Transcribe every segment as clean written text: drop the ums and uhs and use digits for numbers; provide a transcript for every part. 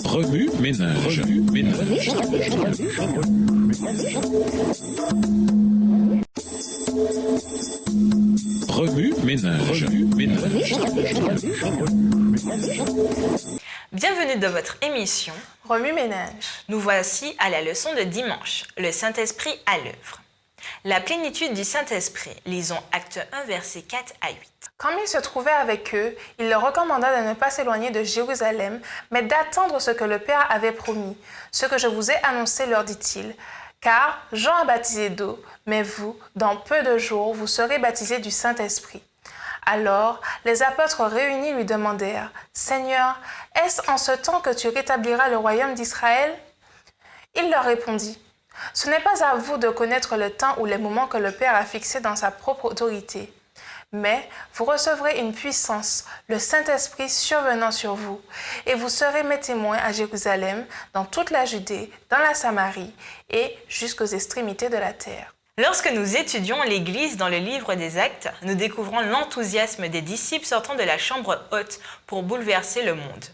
Remue ménage. Remue ménage. Bienvenue dans votre émission Remue ménage. Nous voici à la leçon de dimanche, le Saint-Esprit à l'œuvre. La plénitude du Saint-Esprit, lisons Acte 1, versets 4 à 8. Comme il se trouvait avec eux, il leur recommanda de ne pas s'éloigner de Jérusalem, mais d'attendre ce que le Père avait promis. Ce que je vous ai annoncé, leur dit-il. Car Jean a baptisé d'eau, mais vous, dans peu de jours, vous serez baptisés du Saint-Esprit. Alors, les apôtres réunis lui demandèrent, « Seigneur, est-ce en ce temps que tu rétabliras le royaume d'Israël ?» Il leur répondit, « Ce n'est pas à vous de connaître le temps ou les moments que le Père a fixés dans sa propre autorité. Mais vous recevrez une puissance, le Saint-Esprit survenant sur vous, et vous serez mes témoins à Jérusalem, dans toute la Judée, dans la Samarie et jusqu'aux extrémités de la terre. » Lorsque nous étudions l'Église dans le livre des Actes, nous découvrons l'enthousiasme des disciples sortant de la chambre haute pour bouleverser le monde.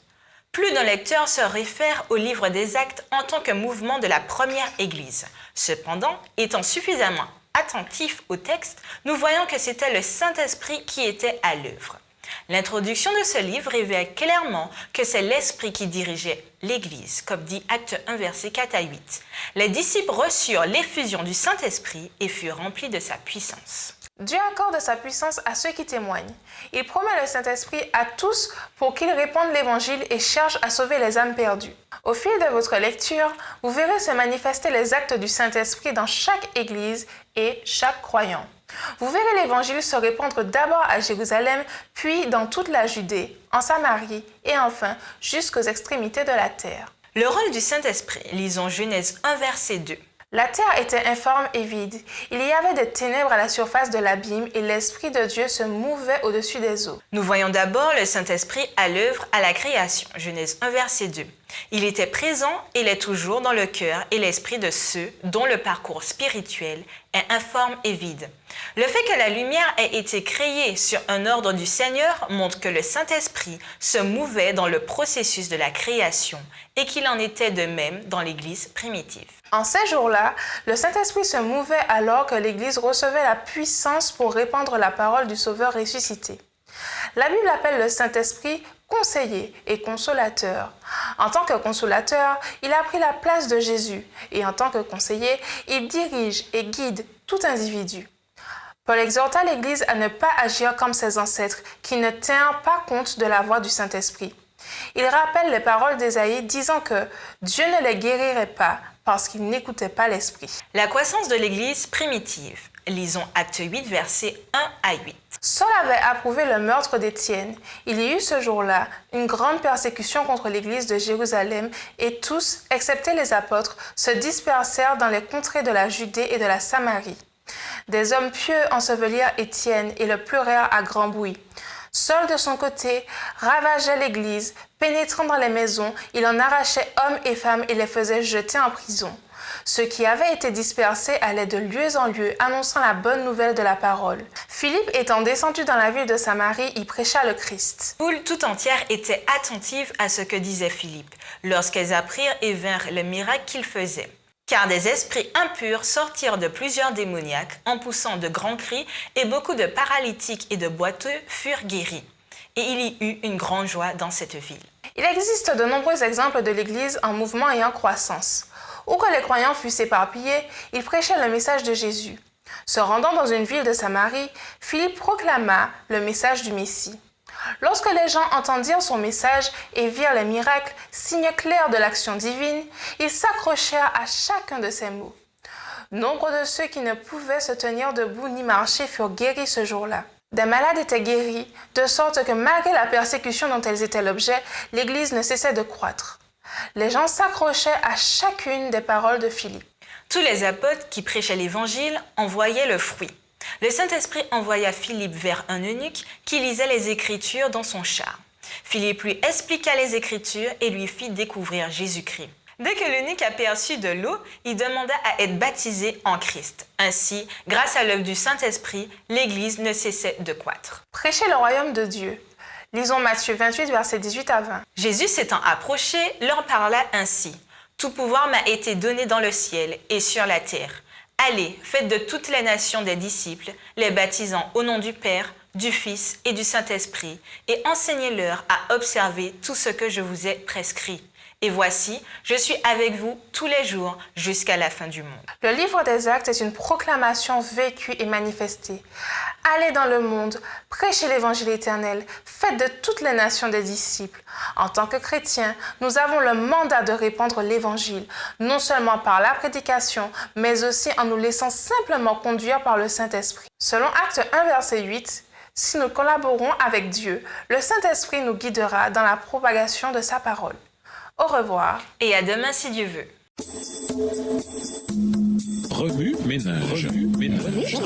Plus d'un lecteur se réfère au livre des Actes en tant que mouvement de la première Église. Cependant, étant suffisamment attentif au texte, nous voyons que c'était le Saint-Esprit qui était à l'œuvre. L'introduction de ce livre révèle clairement que c'est l'Esprit qui dirigeait l'Église, comme dit Acte 1, versets 4 à 8. Les disciples reçurent l'effusion du Saint-Esprit et furent remplis de sa puissance. Dieu accorde sa puissance à ceux qui témoignent. Il promet le Saint-Esprit à tous pour qu'ils répandent l'Évangile et cherchent à sauver les âmes perdues. Au fil de votre lecture, vous verrez se manifester les actes du Saint-Esprit dans chaque Église et chaque croyant. Vous verrez l'Évangile se répandre d'abord à Jérusalem, puis dans toute la Judée, en Samarie et enfin jusqu'aux extrémités de la terre. Le rôle du Saint-Esprit, lisons Genèse 1, verset 2. La terre était informe et vide. Il y avait des ténèbres à la surface de l'abîme et l'Esprit de Dieu se mouvait au-dessus des eaux. Nous voyons d'abord le Saint-Esprit à l'œuvre à la création, Genèse 1, verset 2. Il était présent et il est toujours dans le cœur et l'esprit de ceux dont le parcours spirituel est informe et vide. Le fait que la lumière ait été créée sur un ordre du Seigneur montre que le Saint-Esprit se mouvait dans le processus de la création et qu'il en était de même dans l'Église primitive. En ces jours-là, le Saint-Esprit se mouvait alors que l'Église recevait la puissance pour répandre la parole du Sauveur ressuscité. La Bible appelle le Saint-Esprit conseiller et consolateur. En tant que consolateur, il a pris la place de Jésus et en tant que conseiller, il dirige et guide tout individu. Paul exhorta l'Église à ne pas agir comme ses ancêtres qui ne tinrent pas compte de la voix du Saint-Esprit. Il rappelle les paroles d'Ésaïe disant que Dieu ne les guérirait pas parce qu'ils n'écoutaient pas l'Esprit. La croissance de l'Église primitive. Lisons Acte 8, versets 1 à 8. Saul avait approuvé le meurtre d'Étienne. Il y eut ce jour-là une grande persécution contre l'Église de Jérusalem et tous, excepté les apôtres, se dispersèrent dans les contrées de la Judée et de la Samarie. Des hommes pieux ensevelirent Étienne et le pleurèrent à grand bruit. Saul, de son côté, ravageait l'Église, pénétrant dans les maisons, il en arrachait hommes et femmes et les faisait jeter en prison. Ceux qui avaient été dispersés allaient de lieu en lieu, annonçant la bonne nouvelle de la parole. Philippe, étant descendu dans la ville de Samarie, y prêcha le Christ. La foule tout entière était attentive à ce que disait Philippe, lorsqu'elles apprirent et vinrent le miracle qu'il faisait. Car des esprits impurs sortirent de plusieurs démoniaques en poussant de grands cris et beaucoup de paralytiques et de boiteux furent guéris. Et il y eut une grande joie dans cette ville. Il existe de nombreux exemples de l'Église en mouvement et en croissance. Où que les croyants fussent éparpillés, ils prêchaient le message de Jésus. Se rendant dans une ville de Samarie, Philippe proclama le message du Messie. Lorsque les gens entendirent son message et virent les miracles, signe clair de l'action divine, ils s'accrochèrent à chacun de ces mots. Nombre de ceux qui ne pouvaient se tenir debout ni marcher furent guéris ce jour-là. Des malades étaient guéris, de sorte que malgré la persécution dont elles étaient l'objet, l'Église ne cessait de croître. Les gens s'accrochaient à chacune des paroles de Philippe. Tous les apôtres qui prêchaient l'Évangile en voyaient le fruit. Le Saint-Esprit envoya Philippe vers un eunuque qui lisait les Écritures dans son char. Philippe lui expliqua les Écritures et lui fit découvrir Jésus-Christ. Dès que l'eunuque aperçut de l'eau, il demanda à être baptisé en Christ. Ainsi, grâce à l'œuvre du Saint-Esprit, l'Église ne cessait de croître. Prêchez le royaume de Dieu. Lisons Matthieu 28, versets 18 à 20. Jésus s'étant approché, leur parla ainsi. Tout pouvoir m'a été donné dans le ciel et sur la terre. Allez, faites de toutes les nations des disciples, les baptisant au nom du Père, du Fils et du Saint-Esprit, et enseignez-leur à observer tout ce que je vous ai prescrit. Et voici, je suis avec vous tous les jours jusqu'à la fin du monde. Le livre des Actes est une proclamation vécue et manifestée. Allez dans le monde, prêchez l'évangile éternel, faites de toutes les nations des disciples. En tant que chrétiens, nous avons le mandat de répandre l'évangile, non seulement par la prédication, mais aussi en nous laissant simplement conduire par le Saint-Esprit. Selon Acte 1, verset 8, si nous collaborons avec Dieu, le Saint-Esprit nous guidera dans la propagation de sa parole. Au revoir. Et à demain si Dieu veut. Remue ménage. Remue ménage.